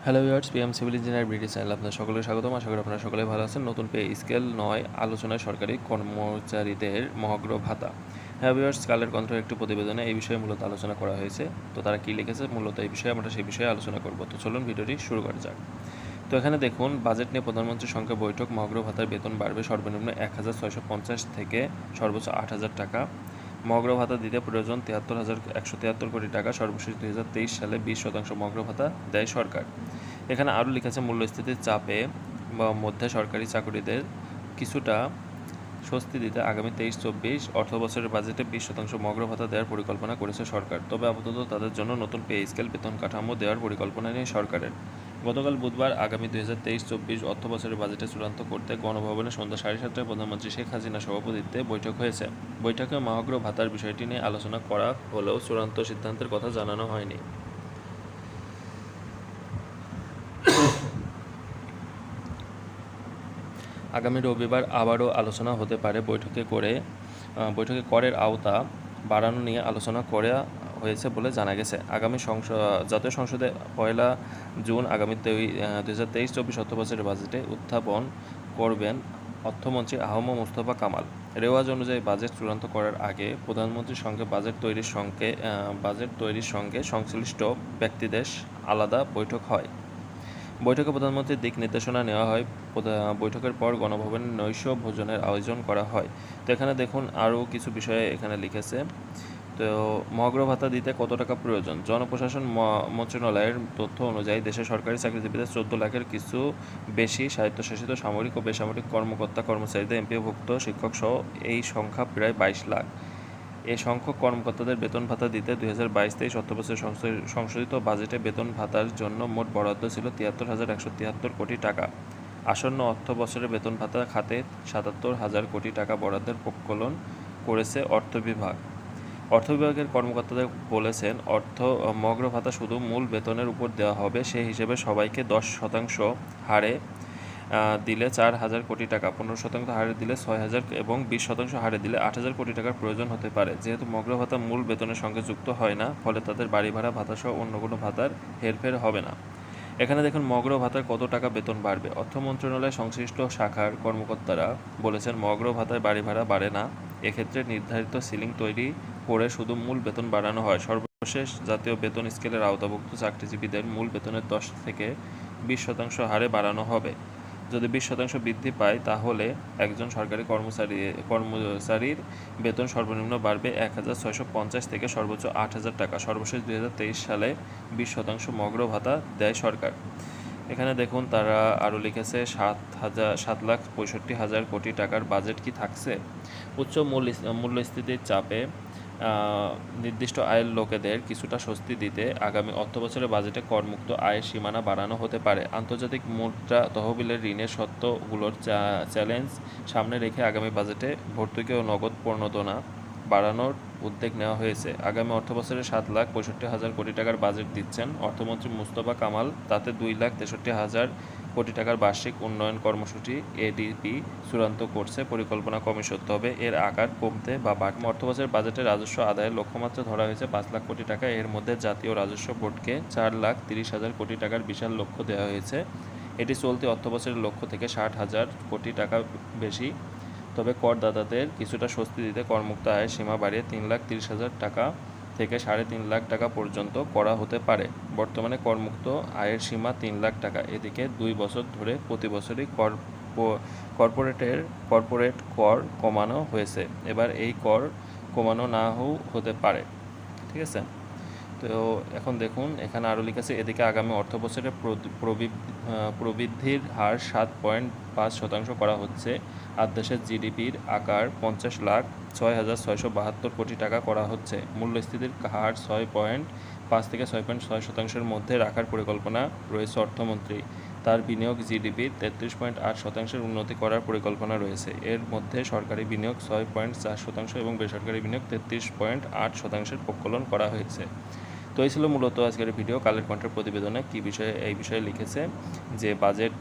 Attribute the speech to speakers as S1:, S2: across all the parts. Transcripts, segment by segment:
S1: Hello viewers, PM civil engineer BD চ্যানেলে আপনাদের সকলকে স্বাগতম। আশা করি আপনারা সকলে ভালো আছেন। নতুন পে স্কেল 9 আলোচনায় সরকারি কর্মচারীদের মহার্ঘ ভাতা। হ্যাঁ ভিউয়ার্স, কালের কণ্ঠের একটি প্রতিবেদনে এই বিষয়ে মূলত আলোচনা করা হয়েছে। তো তারা কী লিখেছে মূলত এই বিষয়ে আমরা সেই বিষয়ে আলোচনা করব। তো চলুন ভিডিওটি শুরু করা যাক। তো এখানে দেখুন, বাজেট নিয়ে প্রধানমন্ত্রীর সঙ্গে বৈঠক। মহার্ঘ ভাতার বেতন বাড়বে সর্বনিম্ন 1,650 থেকে সর্বোচ্চ 8,000 টাকা। মহার্ঘ ভাতা দিতে প্রয়োজন 73,173 কোটি টাকা। সর্বশেষ 2023 সালে 20% মহার্ঘ ভাতা দেয় সরকার। এখানে আরও লিখেছে, মূল্যস্ফীতির চাপে মধ্যে সরকারি চাকরিদের কিছুটা স্বস্তি দিতে আগামী 23-24 অর্থবছরের বাজেটে 20% মহার্ঘ ভাতা দেওয়ার পরিকল্পনা করেছে সরকার। তবে আপাতত তাদের জন্য নতুন পে স্কেল বেতন কাঠামো দেওয়ার পরিকল্পনা নেই সরকারের। গতকাল বুধবার আগামী 2023-24 অর্থবছরের বাজেটে চূড়ান্ত করতে গণভবনে সন্ধ্যা 7:30টায় প্রধানমন্ত্রী শেখ হাসিনার সভাপতিত্বে বৈঠক হয়েছে। বৈঠকে মহার্ঘ ভাতার বিষয়টি নিয়ে আলোচনা করা হলেও চূড়ান্ত সিদ্ধান্তের কথা জানানো হয়নি। আগামী রবিবার আবারও আলোচনা হতে পারে। বৈঠকে করের আওতা বাড়ানো নিয়ে আলোচনা করা হয়েছে বলে জানা গেছে। আগামী জাতীয় সংসদে 1 জুন আগামী 2023-24 অর্থবছরের বাজেটে উত্থাপন করবেন অর্থমন্ত্রী আহম মুস্তফা কামাল। রেওয়াজ অনুযায়ী বাজেট চূড়ান্ত করার আগে প্রধানমন্ত্রীর সঙ্গে বাজেট তৈরির সঙ্গে সংশ্লিষ্ট ব্যক্তিদের আলাদা বৈঠক হয়। বৈঠকে প্রধানমন্ত্রীর দিক নির্দেশনা নেওয়া হয়। বৈঠকের পর গণভবনে নৈশ ভোজনের আয়োজন করা হয়। তো এখানে দেখুন আরও কিছু বিষয়ে এখানে লিখেছে। তো মহার্ঘ ভাতা দিতে কত টাকা প্রয়োজন? জনপ্রশাসন মন্ত্রণালয়ের তথ্য অনুযায়ী দেশের সরকারি চাকরিজীবীদের 14 লাখের কিছু বেশি স্বায়ত্তশাসিত সামরিক ও বেসামরিক কর্মচারীদের এমপিওভুক্ত শিক্ষকসহ এই সংখ্যা প্রায় 22 লাখ। এ সংখ্যক কর্মকর্তাদের বেতন ভাতা দিতে 2022-23 অর্থবছরের সংশোধিত বাজেটে বেতন ভাতার জন্য মোট বরাদ্দ ছিল 73,173 কোটি টাকা। আসন্ন অর্থ বছরে বেতন ভাতা খাতে 77,000 কোটি টাকা বরাদ্দের প্রকল্পন করেছে অর্থ বিভাগ। অর্থ বিভাগের কর্মকর্তাদের বলেছেন, মহার্ঘ ভাতা শুধু মূল বেতনের উপর দেওয়া হবে। সে হিসেবে সবাইকে 10% হারে দিলে 4,000 কোটি টাকা, 15% হারে দিলে 6,000 এবং 20% হারে দিলে 8,000 কোটি টাকার প্রয়োজন হতে পারে। যেহেতু মহার্ঘ ভাতা মূল বেতনের সঙ্গে যুক্ত হয় না, ফলে তাদের বাড়ি ভাড়া ভাতাসহ অন্য কোনো ভাতার হেরফের হবে না। এখানে দেখুন মহার্ঘ ভাতায় কত টাকা বেতন বাড়বে। অর্থ মন্ত্রণালয়ের সংশ্লিষ্ট শাখার কর্মকর্তারা বলেছেন, মহার্ঘ ভাতায় বাড়ি ভাড়া বাড়ে না। এক্ষেত্রে নির্ধারিত সিলিং তৈরি করে শুধু মূল বেতন বাড়ানো হয়। সর্বশেষ জাতীয় বেতন স্কেলের আওতাভুক্ত চাকরিজীবীদের মূল বেতনের 10 থেকে 20% হারে বাড়ানো হবে। যদি 20% বৃদ্ধি পায় তাহলে একজন সরকারি কর্মচারীর বেতন সর্বনিম্ন বাড়বে 1,650 থেকে সর্বোচ্চ 8,000 টাকা। সর্বশেষ 2023 সালে 20% মহার্ঘ ভাতা দেয় সরকার। এখানে দেখুন তারা আরও লিখেছে, 7,65,000 কোটি টাকার বাজেট কি থাকছে? উচ্চ মূল্যস্ফীতির চাপে নির্দিষ্ট আয়ের লোকেদের কিছুটা স্বস্তি দিতে আগামী অর্থবছরের বাজেটে করমুক্ত আয়ের সীমানা বাড়ানো হতে পারে। আন্তর্জাতিক মুদ্রা তহবিলের ঋণের শর্তগুলোর চ্যালেঞ্জ সামনে রেখে আগামী বাজেটে ভর্তুকি ও নগদ প্রণোদনা বাড়ানোর উদ্যোগ নেওয়া হয়েছে। আগামী অর্থবছরে 7,65,000 কোটি টাকার বাজেট দিচ্ছেন অর্থমন্ত্রী মুস্তফা কামাল। তাতে 2,63,000 কোটি টাকার বার্ষিক উন্নয়ন কর্মসূচি এডিপি চূড়ান্ত করছে পরিকল্পনা কমিশন। তবে এর আকার কমতে বা বাড়তে অর্থবছরের বাজেটে রাজস্ব আদায়ের লক্ষ্যমাত্রা ধরা হয়েছে 5 লাখ কোটি টাকা। এর মধ্যে জাতীয় রাজস্ব বোর্ডকে 4,30,000 কোটি টাকার বিশাল লক্ষ্য দেওয়া হয়েছে। এটি চলতি অর্থবছরের লক্ষ্য থেকে 60,000 কোটি টাকা বেশি। তবে করদাতাদের কিছুটা স্বস্তি দিতে করমুক্ত আয়ের সীমা বাড়িয়ে 3,30,000 টাকা থেকে 3.5 লাখ টাকা পর্যন্ত করা হতে পারে। বর্তমানে করমুক্ত আয়ের সীমা 3 লাখ টাকা। এদিকে 2 বছর ধরে প্রতি বছরই কর্পোরেট কর কমানো হয়েছে। এবার এই কর কমানো নাও হতে পারে। ঠিক আছে। তো এখন দেখুন এখানে আরও লিখেছে, এদিকে আগামী অর্থবছরে প্রবৃদ্ধির হার 7.5% করা হচ্ছে। আর দেশের জিডিপির আকার 50,06,672 কোটি টাকা করা হচ্ছে। মূল্যস্ফীতির হার 6.5 থেকে 6.6% মধ্যে রাখার পরিকল্পনা রয়েছে অর্থমন্ত্রী। তার বিনিয়োগ জিডিপির 33.8% উন্নতি করার পরিকল্পনা রয়েছে। এর মধ্যে সরকারি বিনিয়োগ 6.4% এবং বেসরকারি বিনিয়োগ 33.8% প্রকলন করা হয়েছে। তো এই ছিল মূলত আজকের ভিডিও। কালের কণ্ঠের প্রতিবেদনে এই বিষয়ে লিখেছে যে বাজেট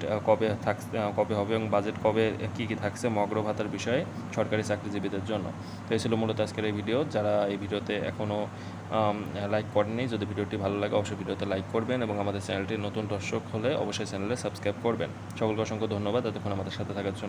S1: কবে হবে এবং বাজেট কবে কী থাকছে মগ্র ভাতার বিষয়ে সরকারি চাকরিজীবীদের জন্য। তো এই ছিল মূলত আজকের এই ভিডিও। যারা এই ভিডিওতে এখনও লাইক করেননি, যদি ভিডিওটি ভালো লাগে অবশ্যই ভিডিওতে লাইক করবেন এবং আমাদের চ্যানেলটি নতুন দর্শক হলে অবশ্যই চ্যানেলে সাবস্ক্রাইব করবেন। সকলকে অসংখ্য ধন্যবাদ এতক্ষণ আমাদের সাথে থাকার জন্য।